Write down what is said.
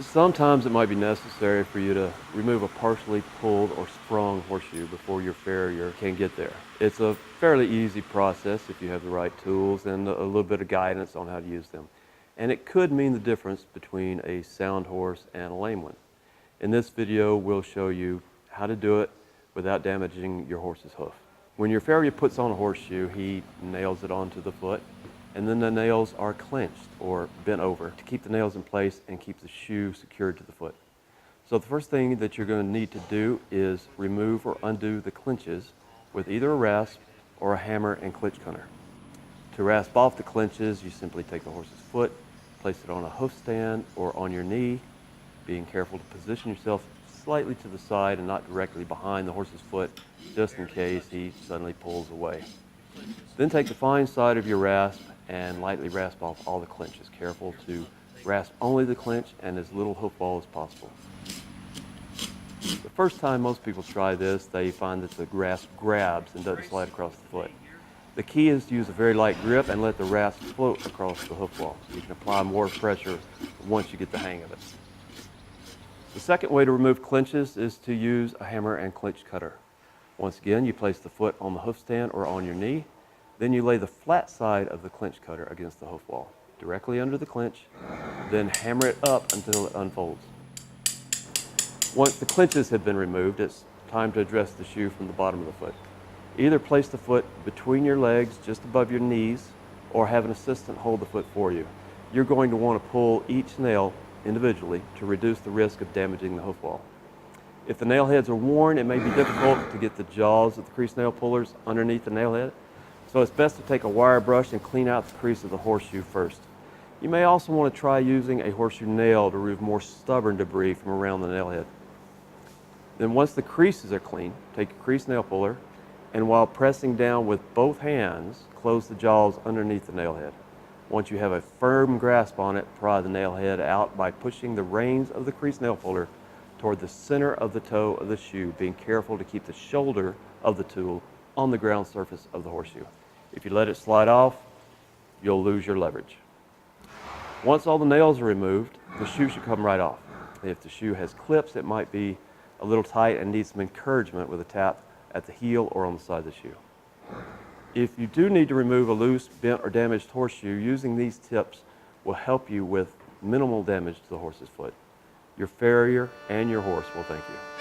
Sometimes it might be necessary for you to remove a partially pulled or sprung horseshoe before your farrier can get there. It's a fairly easy process if you have the right tools and a little bit of guidance on how to use them. And it could mean the difference between a sound horse and a lame one. In this video, we'll show you how to do it without damaging your horse's hoof. When your farrier puts on a horseshoe, he nails it onto the foot, and then the nails are clenched or bent over to keep the nails in place and keep the shoe secured to the foot. So the first thing that you're going to need to do is remove or undo the clinches with either a rasp or a hammer and clinch cutter. To rasp off the clinches, you simply take the horse's foot, place it on a hoof stand or on your knee, being careful to position yourself slightly to the side and not directly behind the horse's foot, just in case he suddenly pulls away. Then take the fine side of your rasp and lightly rasp off all the clinches. Careful to rasp only the clinch and as little hoof wall as possible. The first time most people try this, they find that the rasp grabs and doesn't slide across the foot. The key is to use a very light grip and let the rasp float across the hoof wall. You can apply more pressure once you get the hang of it. The second way to remove clinches is to use a hammer and clinch cutter. Once again, you place the foot on the hoof stand or on your knee. Then you lay the flat side of the clinch cutter against the hoof wall, directly under the clinch. Then hammer it up until it unfolds. Once the clinches have been removed, it's time to address the shoe from the bottom of the foot. Either place the foot between your legs, just above your knees, or have an assistant hold the foot for you. You're going to want to pull each nail individually to reduce the risk of damaging the hoof wall. If the nail heads are worn, it may be difficult to get the jaws of the crease nail pullers underneath the nail head, so it's best to take a wire brush and clean out the crease of the horseshoe first. You may also want to try using a horseshoe nail to remove more stubborn debris from around the nail head. Then once the creases are clean, take a crease nail puller and while pressing down with both hands, close the jaws underneath the nail head. Once you have a firm grasp on it, pry the nail head out by pushing the reins of the crease nail puller toward the center of the toe of the shoe, being careful to keep the shoulder of the tool on the ground surface of the horseshoe. If you let it slide off, you'll lose your leverage. Once all the nails are removed, the shoe should come right off. If the shoe has clips, it might be a little tight and needs some encouragement with a tap at the heel or on the side of the shoe. If you do need to remove a loose, bent, or damaged horseshoe, using these tips will help you with minimal damage to the horse's foot. Your farrier and your horse will thank you.